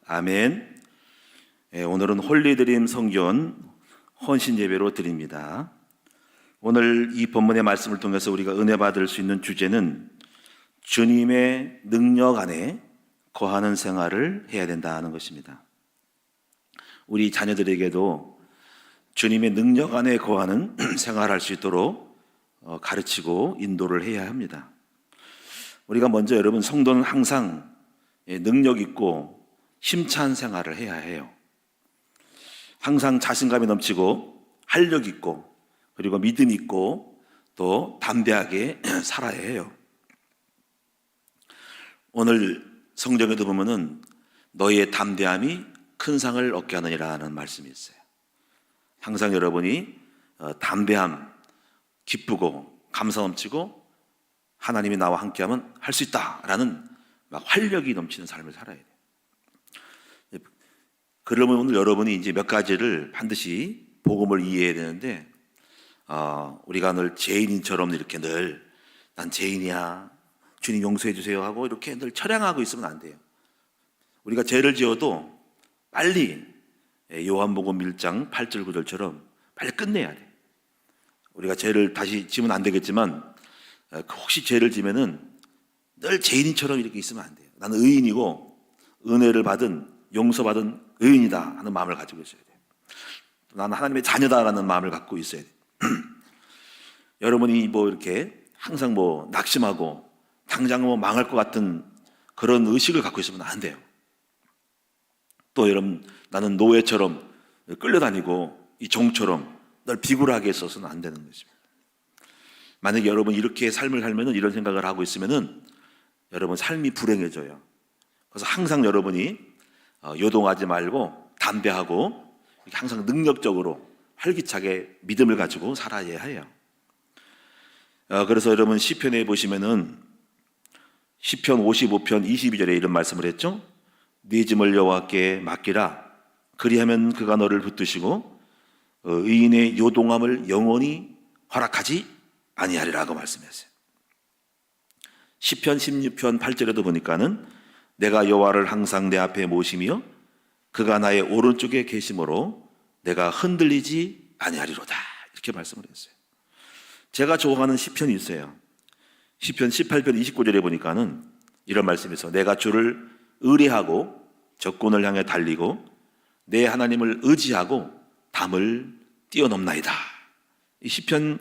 아멘. 오늘은 홀리드림 성전 헌신 예배로 드립니다. 오늘 이 본문의 말씀을 통해서 우리가 은혜 받을 수 있는 주제는 주님의 능력 안에 거하는 생활을 해야 된다는 것입니다. 우리 자녀들에게도 주님의 능력 안에 거하는 생활할 수 있도록 가르치고 인도를 해야 합니다. 우리가 먼저 여러분, 성도는 항상 능력 있고 힘찬 생활을 해야 해요. 항상 자신감이 넘치고 활력 있고 그리고 믿음 있고 또 담대하게 살아야 해요. 오늘 성경에도 보면은 너희의 담대함이 큰 상을 얻게 하느니라는 말씀이 있어요. 항상 여러분이 담대함, 기쁘고 감사 넘치고 하나님이 나와 함께하면 할 수 있다라는 막 활력이 넘치는 삶을 살아야 돼요. 그러면 오늘 여러분이 이제 몇 가지를 반드시 복음을 이해해야 되는데, 우리가 늘 죄인인처럼 이렇게 늘 난 죄인이야, 주님 용서해 주세요 하고 이렇게 늘 철량하고 있으면 안 돼요. 우리가 죄를 지어도 빨리 요한복음 1장 8절 9절처럼 빨리 끝내야 돼. 우리가 죄를 다시 지으면 안 되겠지만 혹시 죄를 지면은 늘 죄인처럼 이렇게 있으면 안 돼요. 나는 의인이고 은혜를 받은 용서받은 의인이다 하는 마음을 가지고 있어야 돼요. 나는 하나님의 자녀다라는 마음을 갖고 있어야 돼요. 여러분이 이렇게 항상 낙심하고 당장 망할 것 같은 그런 의식을 갖고 있으면 안 돼요. 또 여러분, 나는 노예처럼 끌려다니고 이 종처럼 늘 비굴하게 있어서는 안 되는 것입니다. 만약에 여러분 이렇게 삶을 살면은, 이런 생각을 하고 있으면은 여러분 삶이 불행해져요. 그래서 항상 여러분이 요동하지 말고 담대하고 항상 능력적으로 활기차게 믿음을 가지고 살아야 해요. 그래서 여러분 시편에 보시면은 시편 55편 22절에 이런 말씀을 했죠. 네 짐을 여호와께 맡기라. 그리하면 그가 너를 붙드시고 의인의 요동함을 영원히 허락하지 아니하리라고 말씀했어요. 시편 16편 8절에도 보니까는 내가 여호와를 항상 내 앞에 모시며 그가 나의 오른쪽에 계심으로 내가 흔들리지 아니하리로다, 이렇게 말씀을 했어요. 제가 좋아하는 시편이 있어요. 시편 18편 29절에 보니까는 이런 말씀이 있어요. 내가 주를 의뢰하고 적군을 향해 달리고 내 하나님을 의지하고 담을 뛰어넘나이다. 이 시편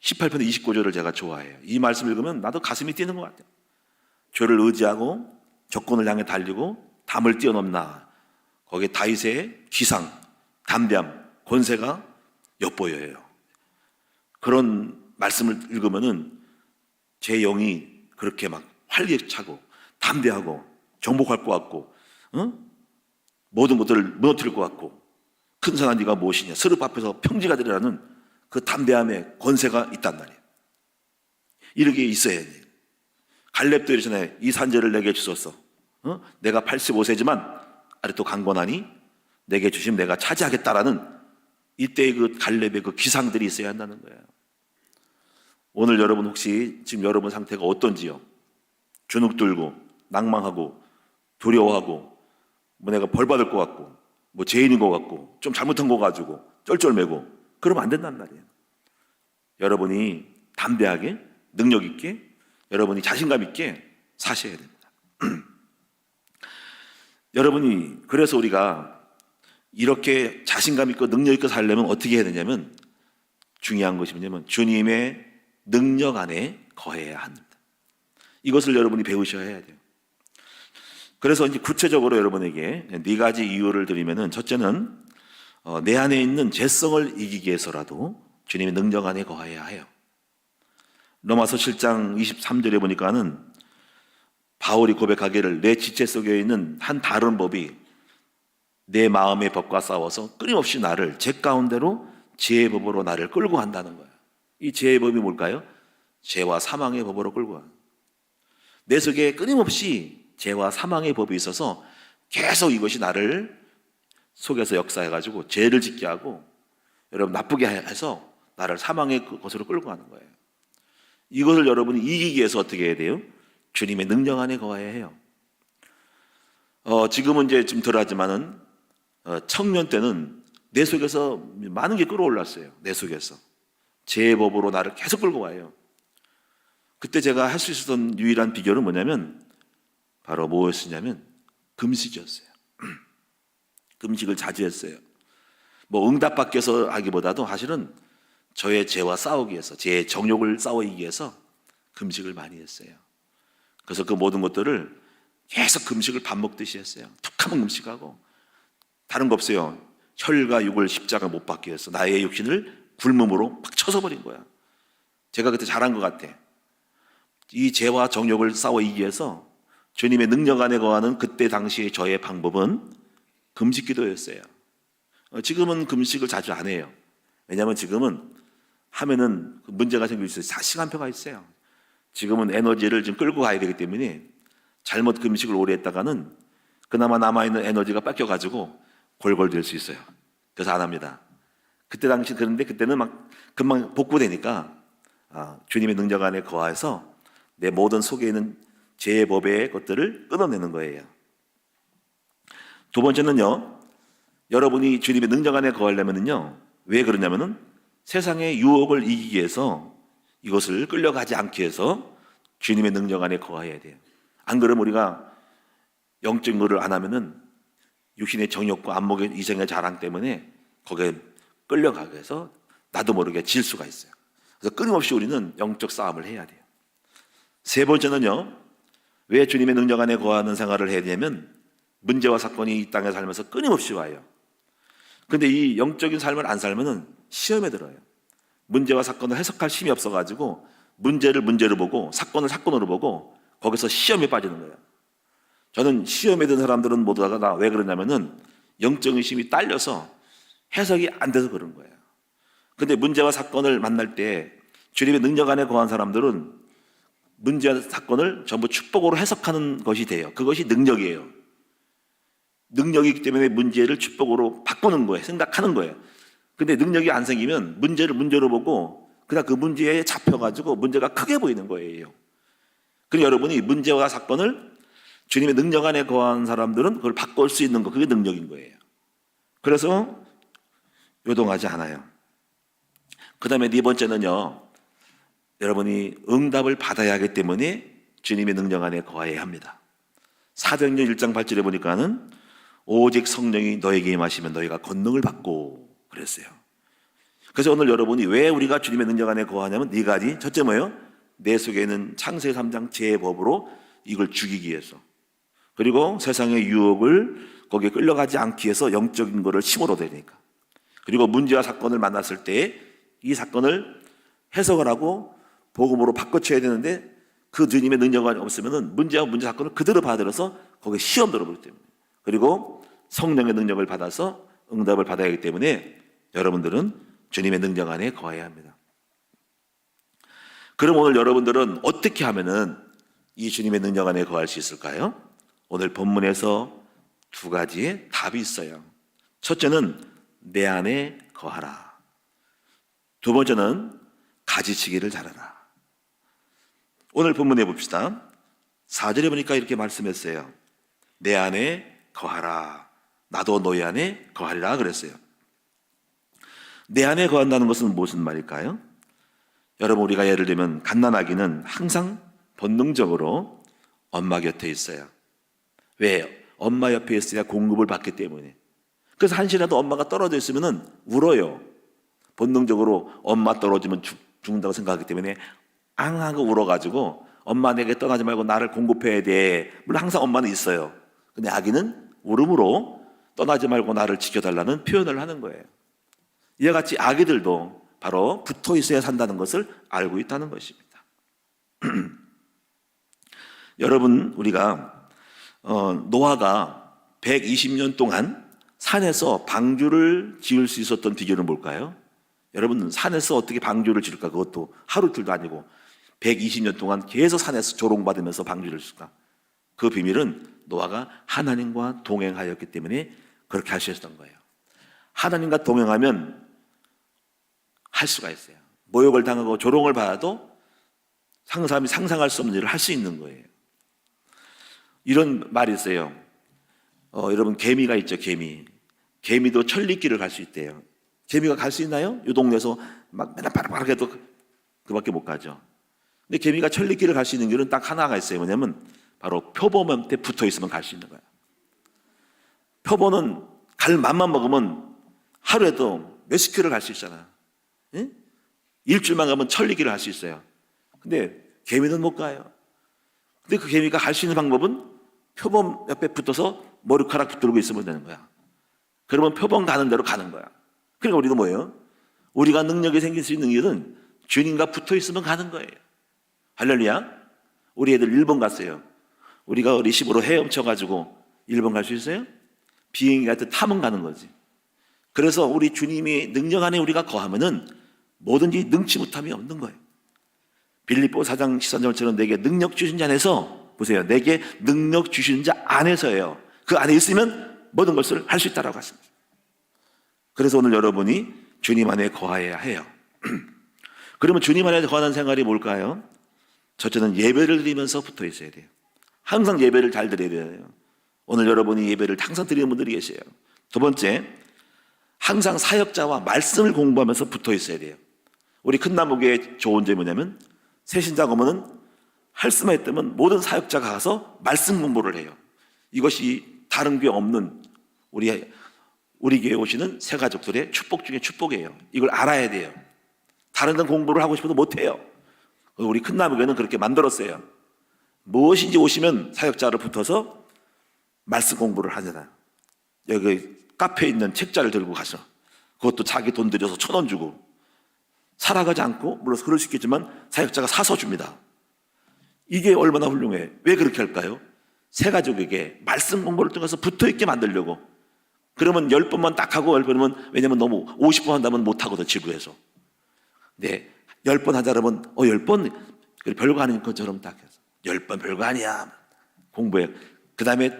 18편 29절을 제가 좋아해요. 이 말씀을 읽으면 나도 가슴이 뛰는 것 같아요. 주를 의지하고 적군을 향해 달리고 담을 뛰어넘나. 거기에 다윗의 기상, 담대함, 권세가 엿보여요. 그런 말씀을 읽으면은 제 영이 그렇게 막 활기차고 담대하고 정복할 것 같고, 모든 것들을 무너뜨릴 것 같고, 큰 산아 네가 무엇이냐, 스룹 앞에서 평지가 되리라는 그 담대함의 권세가 있단 말이에요. 이렇게 있어야 돼요. 갈렙도 이러잖아요. 이 산지를 내게 주소서. 내가 85세지만 아직도 강건하니 내게 주시면 내가 차지하겠다라는 이때의 그 갈렙의 그 기상들이 있어야 한다는 거예요. 오늘 여러분 혹시 지금 여러분 상태가 어떤지요? 주눅들고 낭망하고 두려워하고 내가 벌 받을 것 같고 죄인인 것 같고 좀 잘못한 거 가지고 쩔쩔매고 그러면 안 된단 말이에요. 여러분이 담대하게 능력 있게 여러분이 자신감 있게 사셔야 됩니다. 여러분이, 그래서 우리가 이렇게 자신감 있고 능력 있고 살려면 어떻게 해야 되냐면, 중요한 것이 뭐냐면 주님의 능력 안에 거해야 합니다. 이것을 여러분이 배우셔야 해야 돼요. 그래서 이제 구체적으로 여러분에게 4가지 이유를 드리면은, 첫째는 내 안에 있는 죄성을 이기기 위해서라도 주님의 능력 안에 거해야 해요. 로마서 7장 23절에 보니까는 바울이 고백하기를 내 지체 속에 있는 한 다른 법이 내 마음의 법과 싸워서 끊임없이 나를 죄 가운데로 죄의 법으로 나를 끌고 간다는 거예요. 이 죄의 법이 뭘까요? 죄와 사망의 법으로 끌고 가는, 내 속에 끊임없이 죄와 사망의 법이 있어서 계속 이것이 나를 속에서 역사해가지고 죄를 짓게 하고 여러분 나쁘게 해서 나를 사망의 그것으로 끌고 가는 거예요. 이것을 여러분이 이기기 위해서 어떻게 해야 돼요? 주님의 능력 안에 거해야 해요. 지금은 이제 좀 덜하지만은 청년 때는 내 속에서 많은 게 끌어올랐어요. 내 속에서 제법으로 나를 계속 끌고 와요. 그때 제가 할 수 있었던 유일한 비결은 뭐냐면 바로 무엇이냐면 금식이었어요. 금식을 자주 했어요. 뭐 응답받겨서 하기보다도 사실은 저의 죄와 싸우기 위해서, 제 정욕을 싸우기 위해서 금식을 많이 했어요. 그래서 그 모든 것들을 계속 금식을 밥 먹듯이 했어요. 툭 하면 금식하고 다른 거 없어요. 혈과 육을 십자가 못 박기 위해서 나의 육신을 굶음으로 막 쳐서버린 거야. 제가 그때 잘한 것 같아. 이 죄와 정욕을 싸워 이기기 위해서 주님의 능력 안에 거하는 그때 당시의 저의 방법은 금식 기도였어요. 지금은 금식을 자주 안 해요. 왜냐하면 지금은 하면은 문제가 생길 수 있어요. 시간표가 있어요. 지금은 에너지를 좀 끌고 가야 되기 때문에 잘못 금식을 오래 했다가는 그나마 남아있는 에너지가 뺏겨가지고 골골될 수 있어요. 그래서 안 합니다. 그때 당시 그런데 그때는 막 금방 복구되니까 주님의 능력 안에 거하여서 내 모든 속에 있는 죄의 법의 것들을 끊어내는 거예요. 두 번째는요, 여러분이 주님의 능력 안에 거하려면요, 왜 그러냐면은 세상의 유혹을 이기기 위해서 이것을 끌려가지 않기 위해서 주님의 능력 안에 거해야 돼요. 안 그러면 우리가 영적인 것을 안 하면은 육신의 정욕과 안목의 이성의 자랑 때문에 거기에 끌려가게 해서 나도 모르게 질 수가 있어요. 그래서 끊임없이 우리는 영적 싸움을 해야 돼요. 세 번째는요, 왜 주님의 능력 안에 거하는 생활을 해야 되냐면 문제와 사건이 이 땅에 살면서 끊임없이 와요. 근데 이 영적인 삶을 안 살면은 시험에 들어요. 문제와 사건을 해석할 힘이 없어가지고 문제를 문제로 보고 사건을 사건으로 보고 거기서 시험에 빠지는 거예요. 저는 시험에 든 사람들은 모두 다 왜 그러냐면은 영적인 힘이 딸려서 해석이 안 돼서 그런 거예요. 근데 문제와 사건을 만날 때 주님의 능력 안에 거한 사람들은 문제와 사건을 전부 축복으로 해석하는 것이 돼요. 그것이 능력이에요. 능력이기 때문에 문제를 축복으로 바꾸는 거예요. 생각하는 거예요. 근데 능력이 안 생기면 문제를 문제로 보고 그냥 그 문제에 잡혀가지고 문제가 크게 보이는 거예요. 그럼 여러분이 문제와 사건을 주님의 능력 안에 거한 사람들은 그걸 바꿀 수 있는 거, 그게 능력인 거예요. 그래서 요동하지 않아요. 그 다음에 네 번째는요, 여러분이 응답을 받아야 하기 때문에 주님의 능력 안에 거해야 합니다. 사도행전 1장 8절에 보니까는 오직 성령이 너에게 임하시면 너희가 권능을 받고 그랬어요. 그래서 오늘 여러분이 왜 우리가 주님의 능력 안에 거하냐면 네 가지. 첫째 뭐예요? 내 속에 있는 창세기 3장 죄의 법으로 이걸 죽이기 위해서, 그리고 세상의 유혹을 거기에 끌려가지 않기 위해서 영적인 거를 힘으로 되니까, 그리고 문제와 사건을 만났을 때 이 사건을 해석을 하고 복음으로 바꿔쳐야 되는데 그 주님의 능력이 없으면 문제와 문제 사건을 그대로 받아들여서 거기에 시험 들어버리기 때문에, 그리고 성령의 능력을 받아서 응답을 받아야 하기 때문에 여러분들은 주님의 능력 안에 거해야 합니다. 그럼 오늘 여러분들은 어떻게 하면은 이 주님의 능력 안에 거할 수 있을까요? 오늘 본문에서 두 가지의 답이 있어요. 첫째는 내 안에 거하라. 두 번째는 가지치기를 잘하라. 오늘 본문에 봅시다. 4절에 보니까 이렇게 말씀했어요. 내 안에 거하라. 나도 너희 안에 거하리라 그랬어요. 내 안에 거한다는 것은 무슨 말일까요? 여러분, 우리가 예를 들면 갓난아기는 항상 본능적으로 엄마 곁에 있어요. 왜? 엄마 옆에 있어야 공급을 받기 때문에. 그래서 한시라도 엄마가 떨어져 있으면 울어요. 본능적으로 엄마 떨어지면 죽는다고 생각하기 때문에 앙하고 울어가지고 엄마 내게 떠나지 말고 나를 공급해야 돼. 물론 항상 엄마는 있어요. 근데 아기는 울음으로 떠나지 말고 나를 지켜달라는 표현을 하는 거예요. 이와 같이 아기들도 바로 붙어 있어야 산다는 것을 알고 있다는 것입니다. 여러분, 우리가 노아가 120년 동안 산에서 방주를 지을 수 있었던 비결은 뭘까요? 여러분, 산에서 어떻게 방주를 지을까? 그것도 하루 이틀도 아니고 120년 동안 계속 산에서 조롱받으면서 방주를 쓸까? 그 비밀은 노아가 하나님과 동행하였기 때문에 그렇게 할 수 있었던 거예요. 하나님과 동행하면 할 수가 있어요. 모욕을 당하고 조롱을 받아도 사람이 상상할 수 없는 일을 할 수 있는 거예요. 이런 말이 있어요. 여러분 개미가 있죠, 개미. 개미도 천리길을 갈 수 있대요. 개미가 갈 수 있나요? 이 동네에서 막 맨날 빠르게 해도 그밖에 못 가죠. 근데 개미가 천리길을 갈 수 있는 길은 딱 하나가 있어요. 뭐냐면 바로 표범한테 붙어 있으면 갈 수 있는 거예요. 표범은 갈 맘만 먹으면 하루에도 몇십 킬로를 갈 수 있잖아요. 예? 일주일만 가면 천리길을 할 수 있어요. 근데 개미는 못 가요. 근데 그 개미가 갈 수 있는 방법은 표범 옆에 붙어서 머리카락 붙들고 있으면 되는 거야. 그러면 표범 가는 대로 가는 거야. 그러니까 우리도 뭐예요? 우리가 능력이 생길 수 있는 일은 주님과 붙어 있으면 가는 거예요. 할렐루야. 우리 애들 일본 갔어요. 우리가 리시브로 헤엄쳐가지고 일본 갈 수 있어요? 비행기 같은 타면 가는 거지. 그래서 우리 주님이 능력 안에 우리가 거하면은 뭐든지 능치 못함이 없는 거예요. 빌립보 4장 13절처럼 내게 능력 주신 자 안에서, 보세요, 내게 능력 주신 자 안에서예요. 그 안에 있으면 모든 것을 할 수 있다라고 하십니다. 그래서 오늘 여러분이 주님 안에 거해야 해요. 그러면 주님 안에 거하는 생활이 뭘까요? 첫째는 예배를 드리면서 붙어 있어야 돼요. 항상 예배를 잘 드려야 돼요. 오늘 여러분이 예배를 항상 드리는 분들이 계세요. 두 번째, 항상 사역자와 말씀을 공부하면서 붙어 있어야 돼요. 우리 큰나무교의 좋은 점이 뭐냐면 새신자 오면은 할 수만 있다면 모든 사역자가 가서 말씀 공부를 해요. 이것이 다른 교회 없는 우리 교회에 오시는 새 가족들의 축복 중에 축복이에요. 이걸 알아야 돼요. 다른 데 공부를 하고 싶어도 못해요. 우리 큰나무교는 그렇게 만들었어요. 무엇인지 오시면 사역자를 붙어서 말씀 공부를 하잖아요. 여기 카페에 있는 책자를 들고 가서 그것도 자기 돈 들여서 1,000원 주고 살아가지 않고, 물론 그럴 수 있겠지만 사역자가 사서 줍니다. 이게 얼마나 훌륭해. 왜 그렇게 할까요? 새 가족에게 말씀 공부를 통해서 붙어있게 만들려고. 그러면 10번만 딱 하고 10번이면, 왜냐면 너무 50번 한다면 못하거든, 지부에서. 네, 10번 하자 그러면 10번 별거 아닌 것처럼 딱 해서 10번 별거 아니야 공부해. 그 다음에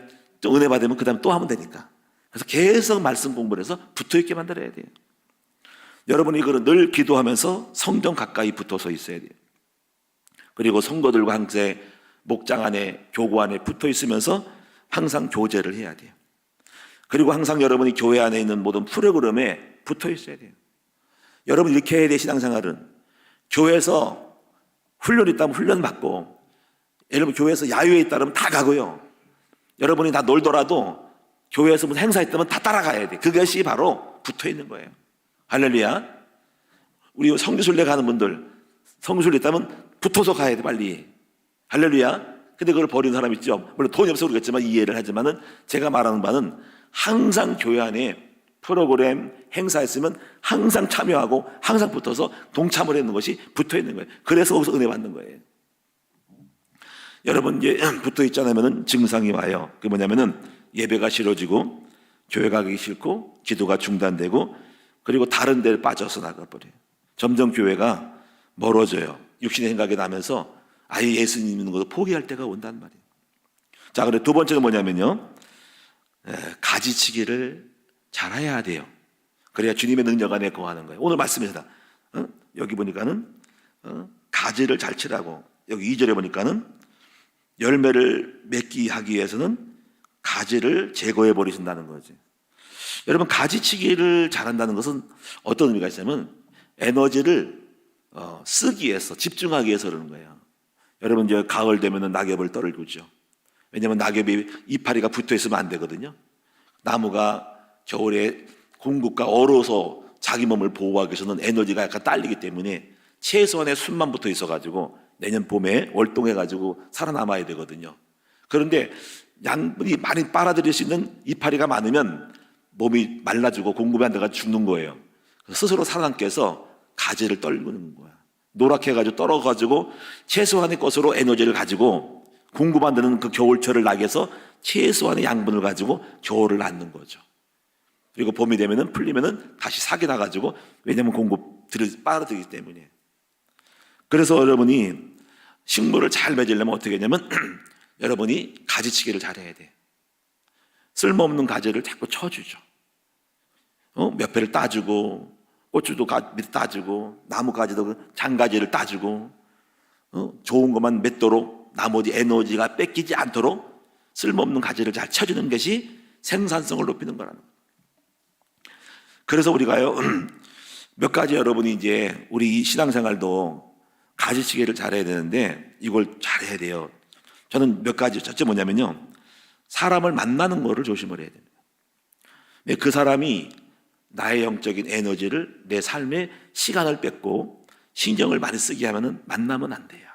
또 은혜 받으면 그 다음에 또 하면 되니까. 그래서 계속 말씀 공부를 해서 붙어있게 만들어야 돼요. 여러분이 이거를 늘 기도하면서 성경 가까이 붙어서 있어야 돼요. 그리고 성도들과 함께 목장 안에, 교구 안에 붙어 있으면서 항상 교제를 해야 돼요. 그리고 항상 여러분이 교회 안에 있는 모든 프로그램에 붙어 있어야 돼요. 여러분 이렇게 해야 돼. 신앙생활은 교회에서 훈련이 있다면 훈련 받고, 여러분 교회에서 야유회 있다면 다 가고요. 여러분이 다 놀더라도 교회에서 무슨 행사 있다면 다 따라가야 돼. 그것이 바로 붙어 있는 거예요. 할렐루야. 우리 성지순례 가는 분들, 성지순례 있다면 붙어서 가야 돼, 빨리. 할렐루야. 근데 그걸 버리는 사람 있죠. 물론 돈이 없어서 그러겠지만 이해를 하지만은, 제가 말하는 바는 항상 교회 안에 프로그램, 행사 있으면 항상 참여하고 항상 붙어서 동참을 하는 것이 붙어 있는 거예요. 그래서 거기서 은혜 받는 거예요. 여러분 이제 붙어 있지 않으면 증상이 와요. 그게 뭐냐면은 예배가 싫어지고, 교회 가기 싫고, 기도가 중단되고, 그리고 다른 데를 빠져서 나가버려요. 점점 교회가 멀어져요. 육신의 생각이 나면서 아예 예수님 있는 것도 포기할 때가 온단 말이에요. 자, 그리고 두 번째는 뭐냐면요, 가지치기를 잘해야 돼요. 그래야 주님의 능력 안에 거하는 거예요. 오늘 말씀에서 여기 보니까는 가지를 잘 치라고, 여기 2절에 보니까는 열매를 맺기 하기 위해서는 가지를 제거해 버리신다는 거지. 여러분 가지치기를 잘한다는 것은 어떤 의미가 있냐면 에너지를 쓰기 위해서, 집중하기 위해서 그러는 거예요. 여러분 이제 가을 되면은 낙엽을 떨구죠. 왜냐하면 낙엽이 이파리가 붙어 있으면 안 되거든요. 나무가 겨울에 공급과 얼어서 자기 몸을 보호하기 위해서는 에너지가 약간 딸리기 때문에 최소한의 숨만 붙어 있어가지고 내년 봄에 월동해가지고 살아남아야 되거든요. 그런데 양분이 많이 빨아들일 수 있는 이파리가 많으면 몸이 말라지고 공급이 안 돼가지고 죽는 거예요. 스스로 살아남기 위해서 가지를 떨구는 거야. 노랗게 해가지고 떨어가지고 최소한의 것으로 에너지를 가지고 공급 안 되는 그 겨울철을 나기 위해서 최소한의 양분을 가지고 겨울을 낳는 거죠. 그리고 봄이 되면은 풀리면은 다시 사기 나가지고, 왜냐면 공급들을 빨아들이기 때문에. 그래서 여러분이 식물을 잘 맺으려면 어떻게 하냐면 여러분이 가지치기를 잘해야 돼. 쓸모없는 가지를 자꾸 쳐주죠. 몇 배를 따주고, 고추도 밑에 따주고, 나무가지도 장가지를 따주고, 좋은 것만 맺도록, 나머지 에너지가 뺏기지 않도록 쓸모없는 가지를 잘 쳐주는 것이 생산성을 높이는 거라는 거예요. 그래서 우리가요 몇 가지 여러분이 이제 우리 신앙생활도 가지치기를 잘해야 되는데 이걸 잘해야 돼요. 저는 몇 가지, 첫째 뭐냐면요, 사람을 만나는 거를 조심을 해야 됩니다. 그 사람이 나의 영적인 에너지를, 내 삶에 시간을 뺏고 신경을 많이 쓰게 하면은 만나면 안 돼요.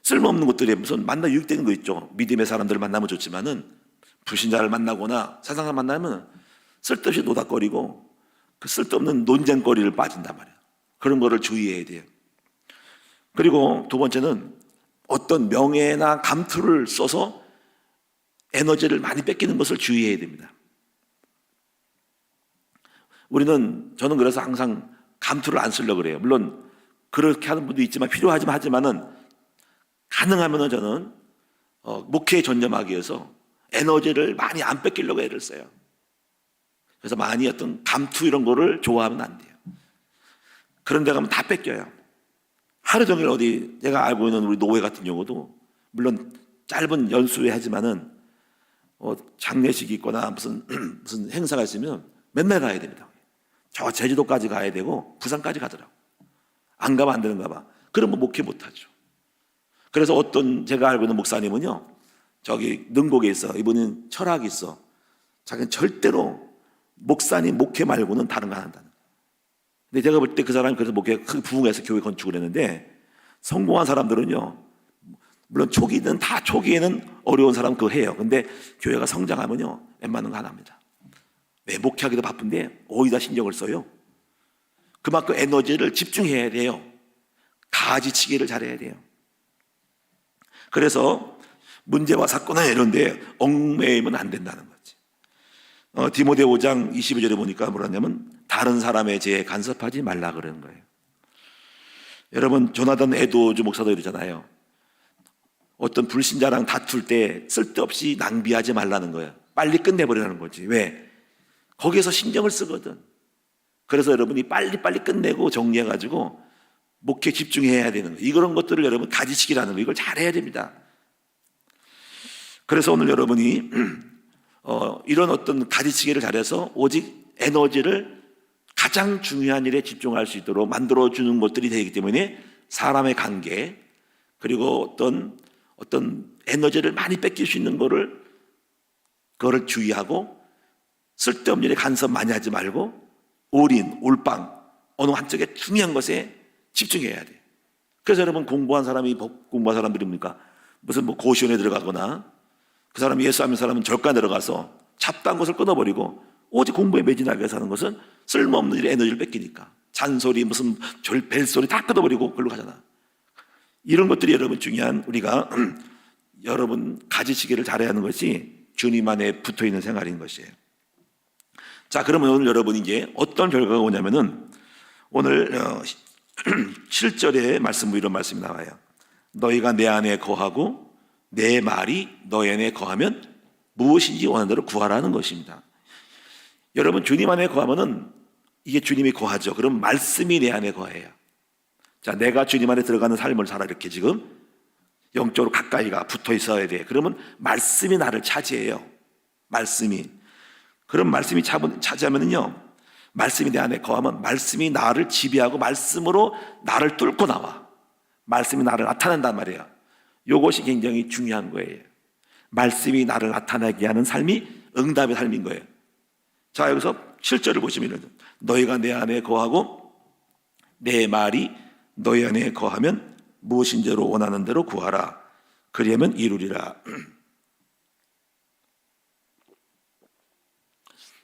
쓸모없는 것들이 무슨 만나 유익되는 거 있죠. 믿음의 사람들을 만나면 좋지만은 불신자를 만나거나 세상을 만나면 쓸데없이 노닥거리고 그 쓸데없는 논쟁거리를 빠진단 말이에요. 그런 거를 주의해야 돼요. 그리고 두 번째는 어떤 명예나 감투를 써서 에너지를 많이 뺏기는 것을 주의해야 됩니다. 저는 그래서 항상 감투를 안 쓰려고 그래요. 물론 그렇게 하는 분도 있지만 하지만은 가능하면은 저는 목회에 전념하기 위해서 에너지를 많이 안 뺏기려고 애를 써요. 그래서 많이 어떤 감투 이런 거를 좋아하면 안 돼요. 그런 데 가면 다 뺏겨요. 하루 종일 어디, 제가 알고 있는 우리 노회 같은 경우도 물론 짧은 연수회 하지만은 장례식이 있거나 무슨 행사가 있으면 맨날 가야 됩니다. 저 제주도까지 가야 되고 부산까지 가더라고. 안 가면 안 되는가 봐. 그러면 목회 못 하죠. 그래서 제가 알고 있는 목사님은요, 저기 능곡에 있어. 이분은 철학이 있어. 자기는 절대로 목사님 목회 말고는 다른 거 안 한다는 거예요. 근데 제가 볼 때 그 사람이 그래서 목회 크게 부흥해서 교회 건축을 했는데, 성공한 사람들은요, 물론 초기에는 어려운 사람 그거 해요. 근데 교회가 성장하면요, 웬만한 거 안 합니다. 왜? 목회하기도 바쁜데 어디다 신경을 써요? 그만큼 에너지를 집중해야 돼요. 가지치기를 잘해야 돼요. 그래서 문제와 사건이나 이런데 얽매이면 안 된다는 거지. 디모데 5장 22절에 보니까 뭐라냐면 다른 사람의 죄에 간섭하지 말라 그러는 거예요. 여러분, 조나단 에드워즈 목사도 이러잖아요. 어떤 불신자랑 다툴 때 쓸데없이 낭비하지 말라는 거예요. 빨리 끝내버리라는 거지. 왜? 거기에서 신경을 쓰거든. 그래서 여러분이 빨리빨리 끝내고 정리해가지고 목회 집중해야 되는 거예요. 이런 것들을 여러분 가지치기라는 거, 이걸 잘해야 됩니다. 그래서 오늘 여러분이 이런 어떤 가지치기를 잘해서 오직 에너지를 가장 중요한 일에 집중할 수 있도록 만들어주는 것들이 되기 때문에 사람의 관계, 그리고 어떤 에너지를 많이 뺏길 수 있는 그거를 주의하고 쓸데없는 일에 간섭 많이 하지 말고 올빵 어느 한쪽에 중요한 것에 집중해야 돼요. 그래서 여러분, 공부한 사람들이 뭡니까? 무슨 고시원에 들어가거나 그 사람이 예수 하는 사람은 절간 들어가서 잡다한 것을 끊어버리고 오직 공부에 매진하게 해서 하는 것은 쓸모없는 일에 에너지를 뺏기니까 잔소리 무슨 벨소리 다 끊어버리고 그걸로 가잖아. 이런 것들이 여러분 중요한, 우리가 여러분 가지치기를 잘해야 하는 것이 주님 안에 붙어있는 생활인 것이에요. 자, 그러면 오늘 여러분이 이제 어떤 결과가 오냐면은 오늘 7절의 말씀, 이런 말씀이 나와요. 너희가 내 안에 거하고 내 말이 너희 안에 거하면 무엇인지 원하는 대로 구하라는 것입니다. 여러분, 주님 안에 거하면은 이게 주님이 거하죠. 그럼 말씀이 내 안에 거해요. 자, 내가 주님 안에 들어가는 삶을 살아, 이렇게 지금 영적으로 가까이가 붙어 있어야 돼. 그러면 말씀이 나를 차지해요. 말씀이. 그럼 말씀이 차지하면은요, 말씀이 내 안에 거하면 말씀이 나를 지배하고 말씀으로 나를 뚫고 나와. 말씀이 나를 나타낸단 말이에요. 이것이 굉장히 중요한 거예요. 말씀이 나를 나타나게 하는 삶이 응답의 삶인 거예요. 자, 여기서 7절을 보시면 너희가 내 안에 거하고 내 말이 너희 안에 거하면 무엇인지로 원하는 대로 구하라. 그리하면 이루리라.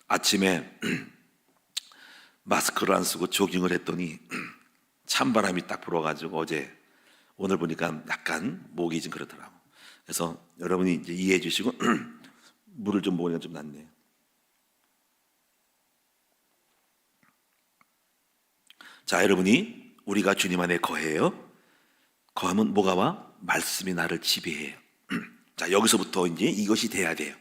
아침에 마스크를 안 쓰고 조깅을 했더니 찬바람이 딱 불어가지고 오늘 보니까 약간 목이 좀 그렇더라고. 그래서 여러분이 이제 이해해 주시고 물을 좀 먹으니까 좀 낫네요. 자, 여러분이 우리가 주님 안에 거해요. 거하면 뭐가 와? 말씀이 나를 지배해요. 자, 여기서부터 이제 이것이 돼야 돼요.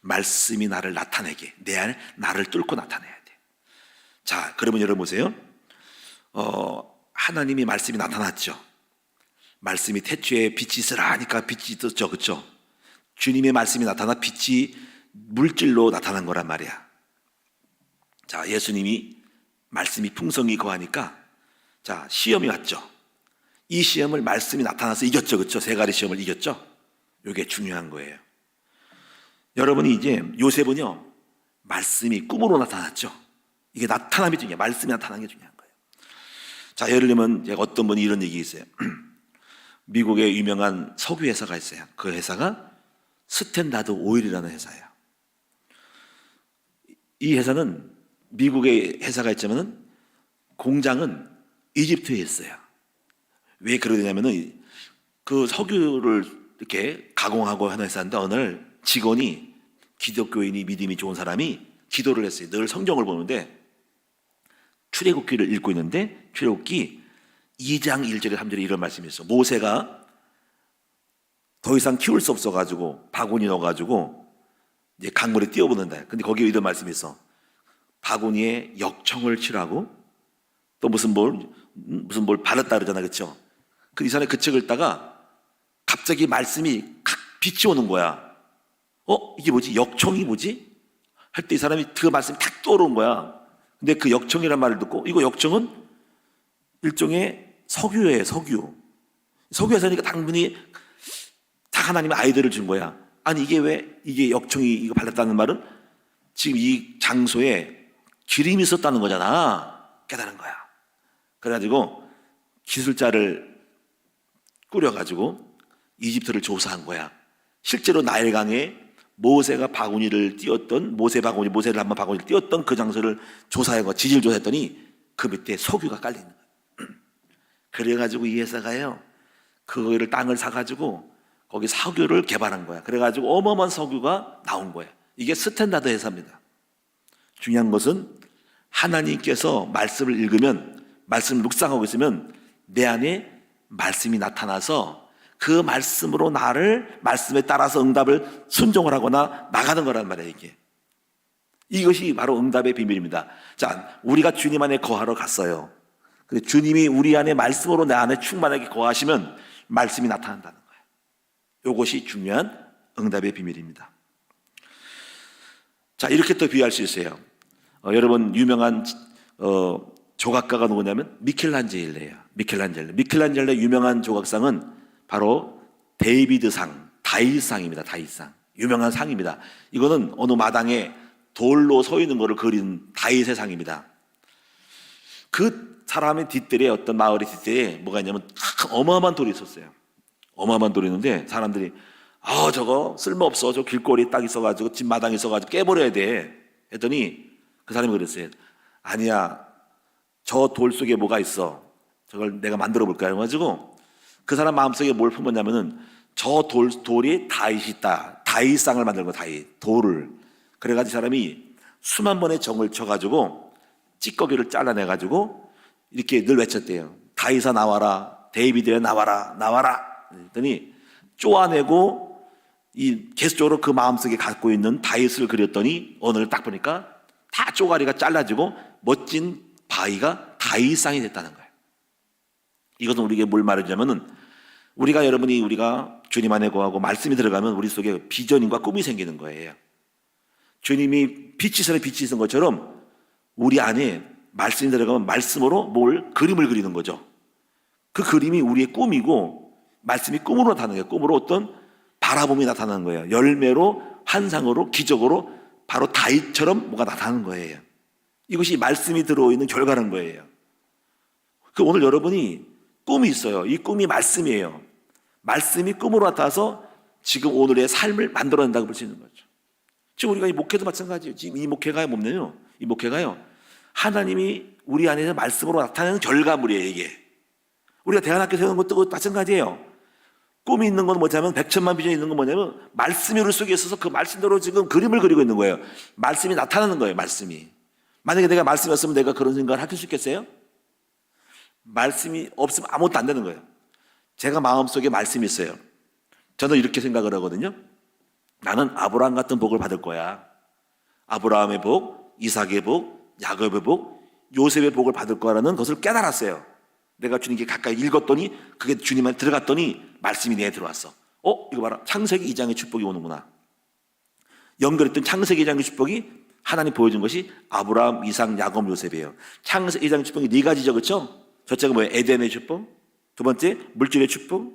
말씀이 나를 나타내게, 내 안에 나를 뚫고 나타내야 돼요. 자, 그러면 여러분 보세요. 하나님이 말씀이 나타났죠. 말씀이 태초에 빛이 있으라 하니까 빛이 떴죠, 그렇죠? 주님의 말씀이 나타나 빛이 물질로 나타난 거란 말이야. 자, 예수님이 말씀이 풍성히 거하니까 자, 시험이 왔죠. 이 시험을 말씀이 나타나서 이겼죠. 그렇죠? 세 가지 시험을 이겼죠. 이게 중요한 거예요. 여러분이 이제 요셉은요, 말씀이 꿈으로 나타났죠. 이게 나타남이 중요해요. 말씀이 나타나는 게 중요한 거예요. 자, 예를 들면 어떤 분이 이런 얘기 있어요. 미국의 유명한 석유 회사가 있어요. 그 회사가 스탠다드 오일이라는 회사예요. 이 회사는 미국의 회사가 있지만은 공장은 이집트에 있어요. 왜 그러냐면은 그 석유를 이렇게 가공하고 하는 회사인데 어느 날 직원이 기독교인이 믿음이 좋은 사람이 기도를 했어요. 늘 성경을 보는데 출애굽기를 읽고 있는데 출애굽기 2장 1절에 3절에 이런 말씀이 있어. 모세가 더 이상 키울 수 없어가지고 바구니 넣어가지고 이제 강물에 뛰어보는다. 근데 거기에 이런 말씀이 있어. 바구니에 역청을 칠하고 또 무슨 뭘 바르다 그러잖아, 그렇죠? 이 사람이 그 책을 읽다가 갑자기 말씀이 빛이 오는 거야. 이게 뭐지? 역청이 뭐지? 할 때 이 사람이 그 말씀이 탁 떠오른 거야. 근데 그 역청이란 말을 듣고 이거 역청은 일종의 석유예요, 석유. 석유 회사니까 당분이 다 하나님의 아이디어를 준 거야. 아니 이게 왜 이게 역청이 이거 발랐다는 말은 지금 이 장소에 기름이 있었다는 거잖아. 깨달은 거야. 그래가지고 기술자를 꾸려가지고 이집트를 조사한 거야. 실제로 나일강에 모세가 바구니를 띄웠던 모세를 한번 바구니를 띄웠던 그 장소를 조사하고 지질 조사했더니 그 밑에 석유가 깔려 있는 거야. 그래가지고 이 회사가요, 그거를 땅을 사가지고 거기 석유를 개발한 거야. 그래가지고 어마어마한 석유가 나온 거야. 이게 스탠다드 회사입니다. 중요한 것은 하나님께서 말씀을 읽으면, 말씀을 묵상하고 있으면 내 안에 말씀이 나타나서 그 말씀으로 나를 말씀에 따라서 응답을 순종을 하거나 나가는 거란 말이에요. 이것이 바로 응답의 비밀입니다. 자, 우리가 주님 안에 거하러 갔어요. 근데 주님이 우리 안에 말씀으로 내 안에 충만하게 거하시면 말씀이 나타난다는 거예요. 이것이 중요한 응답의 비밀입니다. 자, 이렇게 또 비유할 수 있어요. 여러분 유명한 조각가가 누구냐면 미켈란젤로예요. 미켈란젤로 유명한 조각상은 바로 데이비드상, 다윗상입니다. 다윗상. 유명한 상입니다. 이거는 어느 마당에 돌로 서 있는 것을 그린 다윗의 상입니다. 그 사람의 뒷뜰에 어떤 마을의 뒷뜰에 뭐가 있냐면 어마어마한 돌이 있었어요. 어마어마한 돌이 있는데 사람들이 저거 쓸모없어. 저 길거리에 딱 있어가지고 집 마당에 있어가지고 깨버려야 돼. 했더니 그 사람이 그랬어요. 아니야. 저 돌 속에 뭐가 있어. 저걸 내가 만들어 볼까. 해가지고 그 사람 마음속에 뭘 품었냐면은 저 돌이 다윗이 있다. 다윗상을 만든 거, 다윗. 돌을. 그래가지고 사람이 수만 번의 정을 쳐가지고 찌꺼기를 잘라내가지고 이렇게 늘 외쳤대요. 다윗아 나와라. 데이비드야 나와라. 나와라. 그랬더니 쪼아내고 계속적으로 그 마음속에 갖고 있는 다윗을 그렸더니 어느 날 딱 보니까 다 쪼가리가 잘라지고 멋진 바위가 다윗상이 됐다는 거예요. 이것은 우리에게 뭘 말해주냐면은 우리가 주님 안에 거하고 말씀이 들어가면 우리 속에 비전과 꿈이 생기는 거예요. 주님이 빛이 있는 것처럼 우리 안에 말씀이 들어가면 말씀으로 그림을 그리는 거죠. 그 그림이 우리의 꿈이고 말씀이 꿈으로 나타나는 거예요. 꿈으로 어떤 바라봄이 나타나는 거예요. 열매로, 환상으로, 기적으로 바로 다윗처럼 뭐가 나타나는 거예요. 이것이 말씀이 들어있는 결과라는 거예요. 오늘 여러분이 꿈이 있어요. 이 꿈이 말씀이에요. 말씀이 꿈으로 나타나서 지금 오늘의 삶을 만들어낸다고 볼 수 있는 거죠. 지금 우리가 이 목회도 마찬가지예요. 지금 이 목회가 뭐냐면요. 이 목회가요. 하나님이 우리 안에서 말씀으로 나타내는 결과물이에요, 이게. 우리가 대안학교 세우는 것도 마찬가지예요. 꿈이 있는 건 뭐냐면, 백천만 비전이 있는 건 뭐냐면, 말씀이 우리 속에 있어서 그 말씀대로 지금 그림을 그리고 있는 거예요. 말씀이 나타나는 거예요, 말씀이. 만약에 내가 말씀이었으면 내가 그런 생각을 할 수 있겠어요? 말씀이 없으면 아무것도 안 되는 거예요. 제가 마음속에 말씀이 있어요. 저는 이렇게 생각을 하거든요. 나는 아브라함 같은 복을 받을 거야. 아브라함의 복, 이삭의 복, 야곱의 복, 요셉의 복을 받을 거라는 것을 깨달았어요. 내가 주님께 가까이 읽었더니 그게 주님한테 들어갔더니 말씀이 내에 들어왔어. 이거 봐라. 창세기 2장의 축복이 오는구나. 연결했던 창세기 2장의 축복이 하나님 보여준 것이 아브라함, 이삭, 야곱, 요셉이에요. 창세기 2장의 축복이 네 가지죠, 그렇죠? 첫째가 뭐예요? 에덴의 축복. 두 번째 물질의 축복.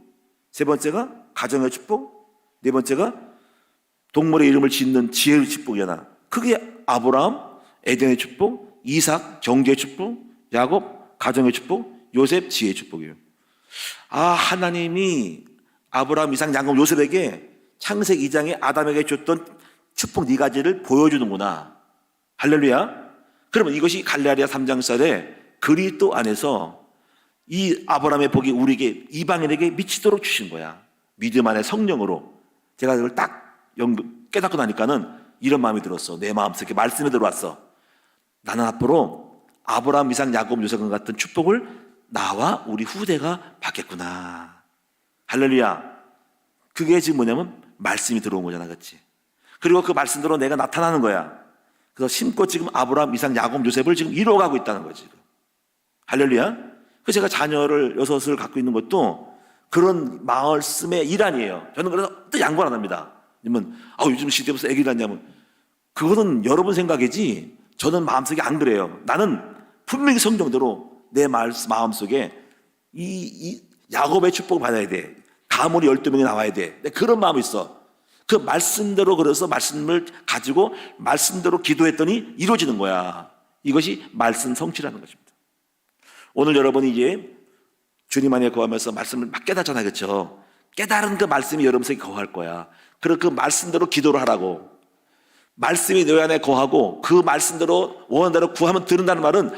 세 번째가 가정의 축복. 네 번째가 동물의 이름을 짓는 지혜의 축복이잖아. 그게 아브라함, 에덴의 축복, 이삭, 경제의 축복, 야곱, 가정의 축복, 요셉, 지혜의 축복이에요. 하나님이 아브라함, 이삭, 야곱, 요셉에게 창세기 2장에 아담에게 줬던 축복 네 가지를 보여주는구나. 할렐루야. 그러면 이것이 갈라디아 3장살에 그리스도 안에서 이 아브라함의 복이 우리에게 이방인에게 미치도록 주신 거야. 믿음 안에 성령으로. 제가 그걸 딱 깨닫고 나니까는 이런 마음이 들었어. 내 마음속에 말씀이 들어왔어. 나는 앞으로 아브라함, 이삭, 야곱, 요셉 같은 축복을 나와 우리 후대가 받겠구나. 할렐루야. 그게 지금 뭐냐면 말씀이 들어온 거잖아, 그렇지? 그리고 그 말씀대로 내가 나타나는 거야. 그래서 심고 지금 아브라함, 이삭, 야곱, 요셉을 지금 이뤄가고 있다는 거지. 할렐루야. 그래서 제가 자녀를 6을 갖고 있는 것도 그런 말씀의 일환이에요. 저는 그래서 또 양보 안 합니다. 그러면 요즘 시대에서 애기를 낳냐면 그거는 여러분 생각이지 저는 마음속에 안 그래요. 나는 분명히 성경대로 내 마음속에 이 야곱의 축복을 받아야 돼. 가문이 12명이 나와야 돼. 그런 마음이 있어. 그 말씀대로 그래서 말씀을 가지고 말씀대로 기도했더니 이루어지는 거야. 이것이 말씀 성취라는 것입니다. 오늘 여러분이 이제 주님 안에 거하면서 말씀을 막 깨닫잖아요, 그렇죠? 깨달은 그 말씀이 여러분 속에 거할 거야. 그리고 그 말씀대로 기도를 하라고. 말씀이 너 안에 거하고 그 말씀대로 원하는 대로 구하면 들은다는 말은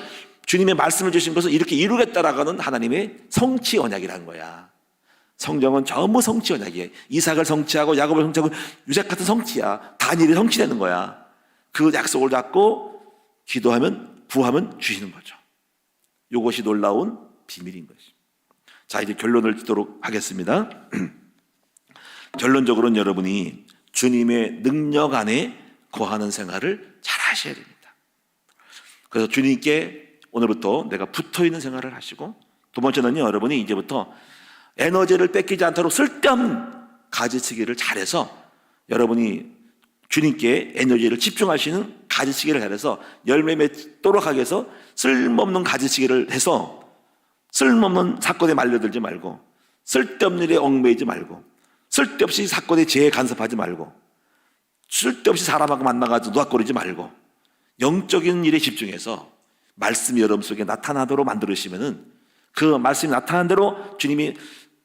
주님의 말씀을 주신 것을 이렇게 이루겠다라고 하는 하나님의 성취 언약이라는 거야. 성경은 전부 성취 언약이에요. 이삭을 성취하고 야곱을 성취하고 유색 같은 성취야. 다니엘이 성취되는 거야. 그 약속을 잡고 기도하면 구하면 주시는 거죠. 이것이 놀라운 비밀인 것입니다. 자, 이제 결론을 듣도록 하겠습니다. 결론적으로는 여러분이 주님의 능력 안에 거하는 생활을 잘 하셔야 됩니다. 그래서 주님께 오늘부터 내가 붙어있는 생활을 하시고, 두 번째는요, 여러분이 이제부터 에너지를 뺏기지 않도록 쓸데없는 가지치기를 잘해서 여러분이 주님께 에너지를 집중하시는 가지치기를 잘해서 열매 맺도록 하기 위해서 쓸모없는 가지치기를 해서 쓸모없는 사건에 말려들지 말고 쓸데없는 일에 얽매이지 말고 쓸데없이 사건에 재해 간섭하지 말고 쓸데없이 사람하고 만나가지고 노닥거리지 말고 영적인 일에 집중해서 말씀이 여러분 속에 나타나도록 만들으시면은 그 말씀이 나타난 대로 주님이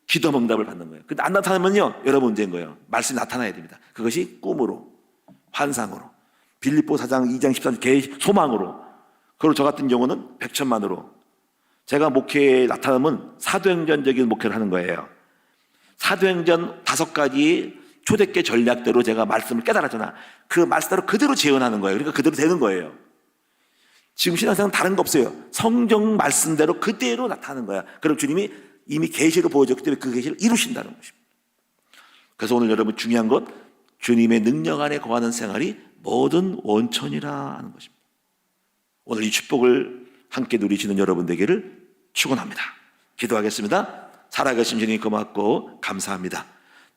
기도 응답을 받는 거예요. 근데 안 나타나면요, 여러분 문제인 거예요. 말씀이 나타나야 됩니다. 그것이 꿈으로, 환상으로, 빌립보 4장 2장 14절 소망으로, 그리고 저 같은 경우는 백천만으로. 제가 목회에 나타나면 사도행전적인 목회를 하는 거예요. 사도행전 5가지 초대교 전략대로 제가 말씀을 깨달았잖아. 그 말씀대로 그대로 재현하는 거예요. 그러니까 그대로 되는 거예요. 지금 신앙생활은 다른 거 없어요. 성경 말씀대로 그대로 나타나는 거야. 그럼 주님이 이미 계시를 보여줬기 때문에 그 계시를 이루신다는 것입니다. 그래서 오늘 여러분 중요한 것, 주님의 능력 안에 거하는 생활이 모든 원천이라 하는 것입니다. 오늘 이 축복을 함께 누리시는 여러분 되기를 축원합니다. 기도하겠습니다. 살아계신 주님 고맙고 감사합니다.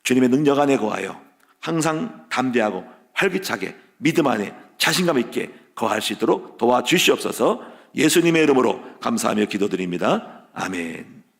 주님의 능력 안에 거하여 항상 담대하고 활기차게 믿음 안에 자신감 있게 거할 수 있도록 도와주시옵소서. 예수님의 이름으로 감사하며 기도드립니다. 아멘.